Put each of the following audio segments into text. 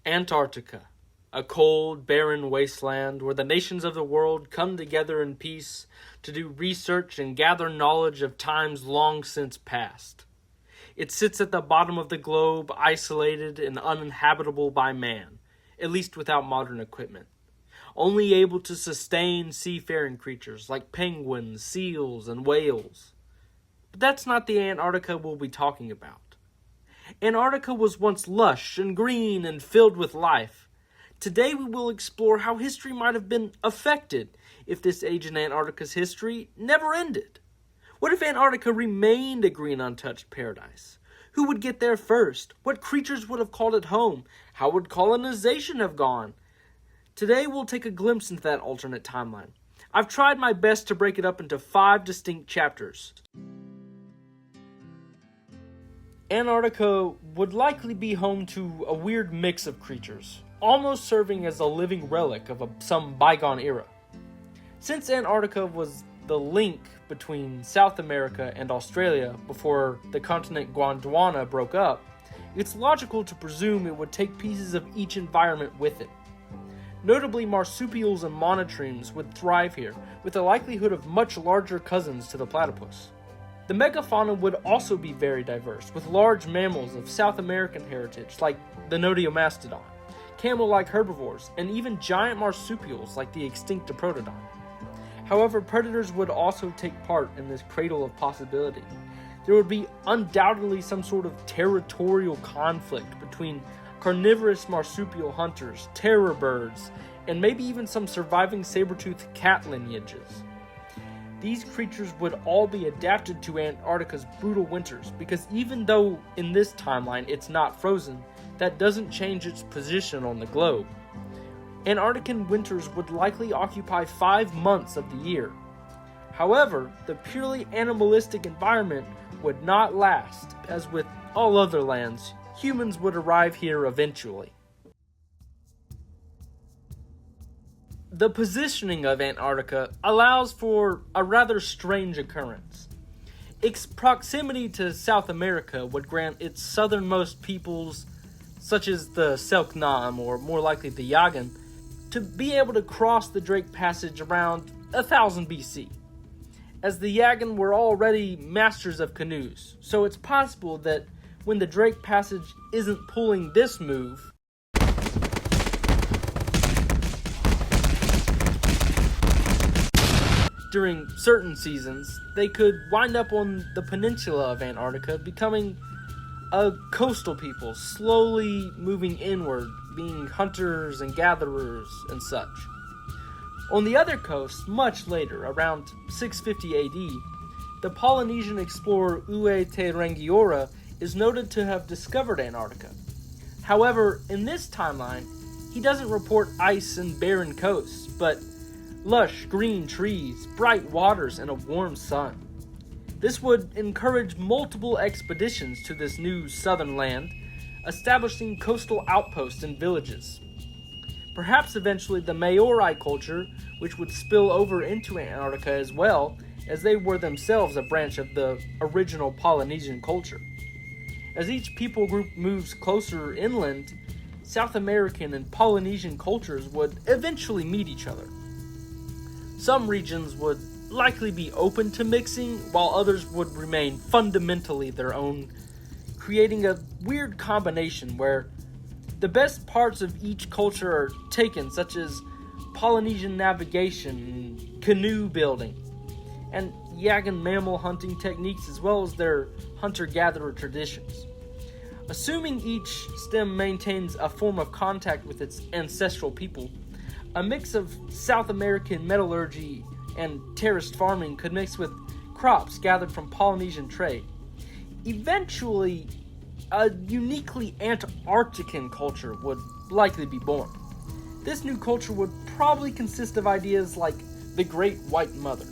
Antarctica, a cold, barren wasteland where the nations of the world come together in peace to do research and gather knowledge of times long since past. It sits at the bottom of the globe, isolated and uninhabitable by man, at least without modern equipment, only able to sustain seafaring creatures like penguins, seals, and whales. But that's not the Antarctica we'll be talking about. Antarctica was once lush and green and filled with life. Today we will explore how history might have been affected if this age in Antarctica's history never ended. What if Antarctica remained a green, untouched paradise? Who would get there first? What creatures would have called it home? How would colonization have gone? Today we'll take a glimpse into that alternate timeline. I've tried my best to break it up into 5 distinct chapters. Antarctica would likely be home to a weird mix of creatures, almost serving as a living relic of some bygone era. Since Antarctica was the link between South America and Australia before the continent Gondwana broke up, it's logical to presume it would take pieces of each environment with it. Notably, marsupials and monotremes would thrive here, with the likelihood of much larger cousins to the platypus. The megafauna would also be very diverse, with large mammals of South American heritage like the Nodiomastodon, camel-like herbivores, and even giant marsupials like the extinct Diprotodon. However, predators would also take part in this cradle of possibility. There would be undoubtedly some sort of territorial conflict between carnivorous marsupial hunters, terror birds, and maybe even some surviving saber-toothed cat lineages. These creatures would all be adapted to Antarctica's brutal winters, because even though in this timeline it's not frozen, that doesn't change its position on the globe. Antarctican winters would likely occupy 5 months of the year. However, the purely animalistic environment would not last, as with all other lands, humans would arrive here eventually. The positioning of Antarctica allows for a rather strange occurrence. Its proximity to South America would grant its southernmost peoples, such as the Selknam or more likely the Yagan, to be able to cross the Drake Passage around 1000 BC, as the Yagan were already masters of canoes, so it's possible that when the Drake Passage isn't pulling this move, during certain seasons, they could wind up on the peninsula of Antarctica, becoming a coastal people, slowly moving inward, being hunters and gatherers and such. On the other coast, much later, around 650 AD, the Polynesian explorer Ue te Rangiora is noted to have discovered Antarctica. However, in this timeline, he doesn't report ice and barren coasts, but lush green trees, bright waters, and a warm sun. This would encourage multiple expeditions to this new southern land, establishing coastal outposts and villages. Perhaps eventually the Maori culture, which would spill over into Antarctica as well, as they were themselves a branch of the original Polynesian culture. As each people group moves closer inland, South American and Polynesian cultures would eventually meet each other. Some regions would likely be open to mixing, while others would remain fundamentally their own, creating a weird combination where the best parts of each culture are taken, such as Polynesian navigation, canoe building, and Yagan mammal hunting techniques, as well as their hunter-gatherer traditions. Assuming each stem maintains a form of contact with its ancestral people, a mix of South American metallurgy and terraced farming could mix with crops gathered from Polynesian trade. Eventually, a uniquely Antarctican culture would likely be born. This new culture would probably consist of ideas like the Great White Mother,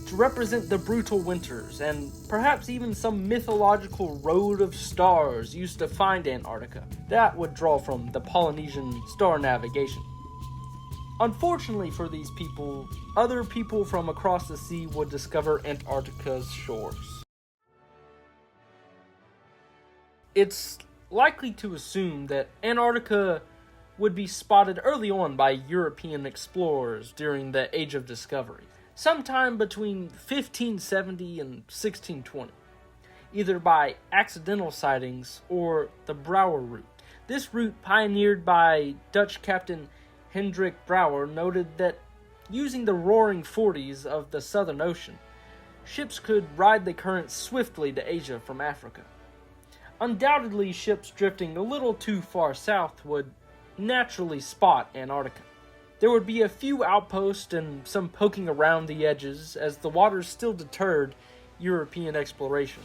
to represent the brutal winters, and perhaps even some mythological road of stars used to find Antarctica. That would draw from the Polynesian star navigation. Unfortunately for these people, other people from across the sea would discover Antarctica's shores. It's likely to assume that Antarctica would be spotted early on by European explorers during the Age of Discovery, sometime between 1570 and 1620, either by accidental sightings or the Brouwer route. This route, pioneered by Dutch captain Hendrik Brouwer, noted that using the roaring 40s of the Southern Ocean, ships could ride the current swiftly to Asia from Africa. Undoubtedly, ships drifting a little too far south would naturally spot Antarctica. There would be a few outposts and some poking around the edges, as the waters still deterred European exploration.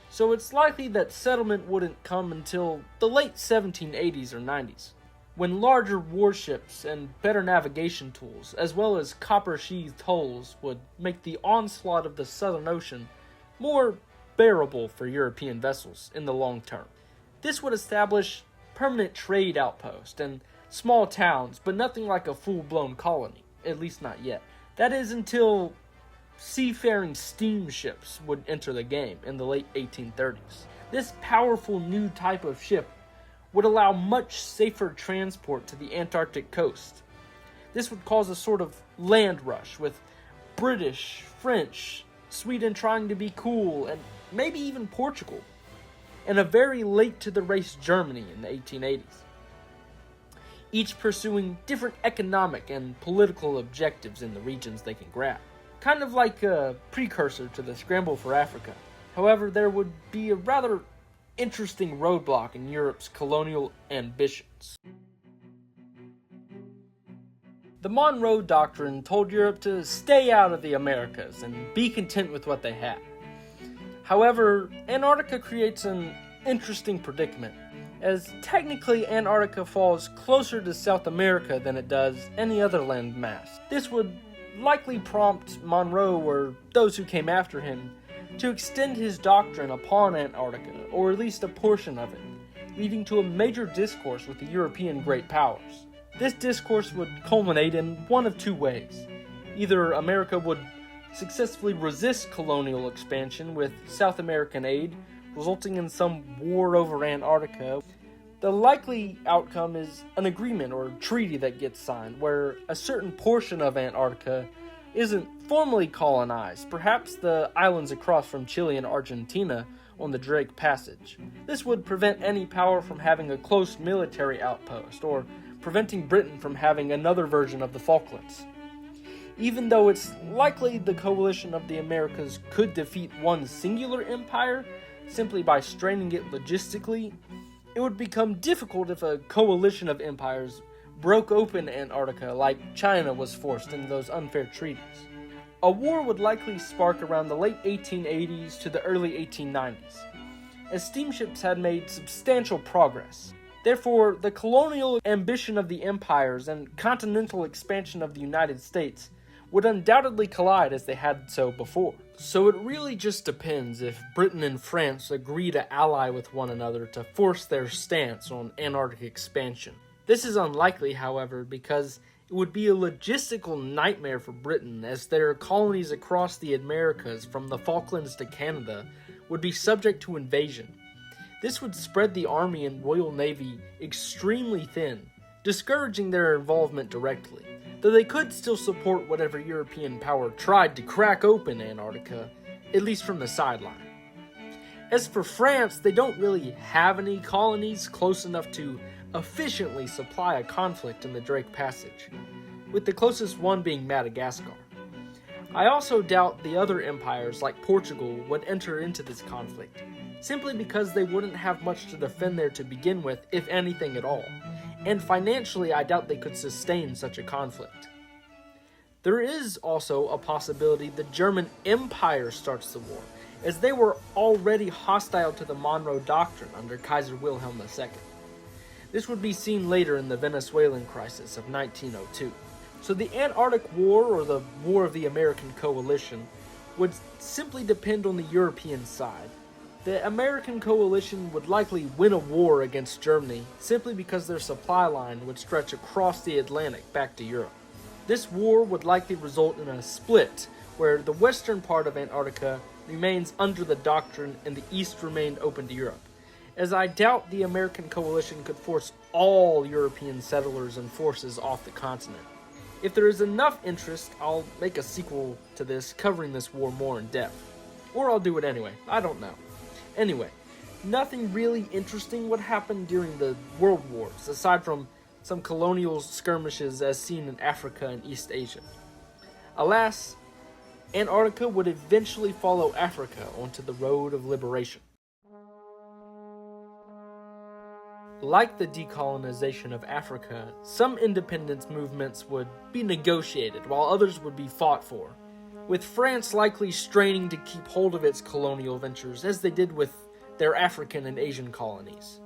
So it's likely that settlement wouldn't come until the late 1780s or 90s, when larger warships and better navigation tools, as well as copper-sheathed hulls, would make the onslaught of the Southern Ocean more bearable for European vessels in the long term. This would establish permanent trade outposts and small towns, but nothing like a full-blown colony, at least not yet. That is until seafaring steamships would enter the game in the late 1830s. This powerful new type of ship would allow much safer transport to the Antarctic coast. This would cause a sort of land rush, with British, French, Sweden trying to be cool, and maybe even Portugal, and a very late-to-the-race Germany in the 1880s, each pursuing different economic and political objectives in the regions they can grab. Kind of like a precursor to the scramble for Africa. However, there would be a rather interesting roadblock in Europe's colonial ambitions. The Monroe Doctrine told Europe to stay out of the Americas and be content with what they had. However, Antarctica creates an interesting predicament, as technically Antarctica falls closer to South America than it does any other land mass. This would likely prompt Monroe, or those who came after him, to extend his doctrine upon Antarctica, or at least a portion of it, leading to a major discourse with the European great powers. This discourse would culminate in one of two ways. Either America would successfully resist colonial expansion with South American aid, resulting in some war over Antarctica. The likely outcome is an agreement or treaty that gets signed, where a certain portion of Antarctica isn't formally colonized, perhaps the islands across from Chile and Argentina on the Drake Passage. This would prevent any power from having a close military outpost, or preventing Britain from having another version of the Falklands. Even though it's likely the coalition of the Americas could defeat one singular empire simply by straining it logistically, it would become difficult if a coalition of empires broke open Antarctica like China was forced into those unfair treaties. A war would likely spark around the late 1880s to the early 1890s, as steamships had made substantial progress. Therefore, the colonial ambition of the empires and continental expansion of the United States would undoubtedly collide as they had so before. So it really just depends if Britain and France agree to ally with one another to force their stance on Antarctic expansion. This is unlikely, however, because it would be a logistical nightmare for Britain, as their colonies across the Americas from the Falklands to Canada would be subject to invasion. This would spread the Army and Royal Navy extremely thin, discouraging their involvement directly, though they could still support whatever European power tried to crack open Antarctica, at least from the sideline. As for France, they don't really have any colonies close enough to efficiently supply a conflict in the Drake Passage, with the closest one being Madagascar. I also doubt the other empires like Portugal would enter into this conflict, simply because they wouldn't have much to defend there to begin with, if anything at all, and financially I doubt they could sustain such a conflict. There is also a possibility the German Empire starts the war, as they were already hostile to the Monroe Doctrine under Kaiser Wilhelm II. This would be seen later in the Venezuelan crisis of 1902. So the Antarctic War, or the War of the American Coalition, would simply depend on the European side. The American coalition would likely win a war against Germany simply because their supply line would stretch across the Atlantic back to Europe. This war would likely result in a split, where the western part of Antarctica remains under the doctrine and the east remained open to Europe, as I doubt the American coalition could force all European settlers and forces off the continent. If there is enough interest, I'll make a sequel to this covering this war more in depth. Or I'll do it anyway, I don't know. Anyway, nothing really interesting would happen during the World Wars, aside from some colonial skirmishes as seen in Africa and East Asia. Alas, Antarctica would eventually follow Africa onto the road of liberation. Like the decolonization of Africa, some independence movements would be negotiated while others would be fought for, with France likely straining to keep hold of its colonial ventures as they did with their African and Asian colonies.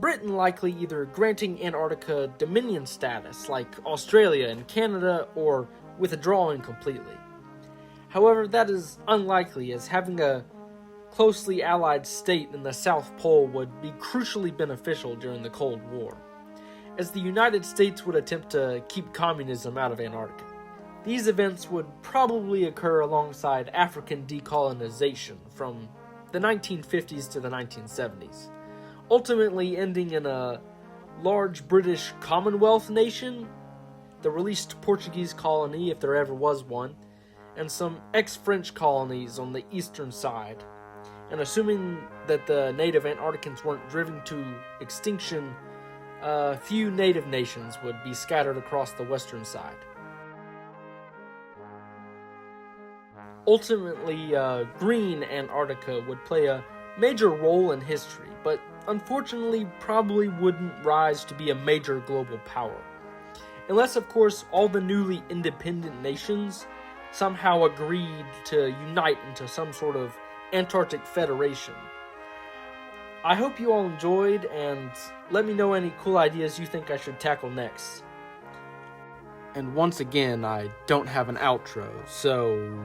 Britain likely either granting Antarctica dominion status like Australia and Canada or withdrawing completely. However, that is unlikely, as having a closely allied state in the South Pole would be crucially beneficial during the Cold War, as the United States would attempt to keep communism out of Antarctica. These events would probably occur alongside African decolonization from the 1950s to the 1970s, ultimately ending in a large British Commonwealth nation, the released Portuguese colony if there ever was one, and some ex-French colonies on the eastern side. And assuming that the native Antarcticans weren't driven to extinction, a few native nations would be scattered across the western side. Ultimately, green Antarctica would play a major role in history, but unfortunately probably wouldn't rise to be a major global power. Unless, of course, all the newly independent nations somehow agreed to unite into some sort of Antarctic Federation. I hope you all enjoyed, and let me know any cool ideas you think I should tackle next. And once again, I don't have an outro, so...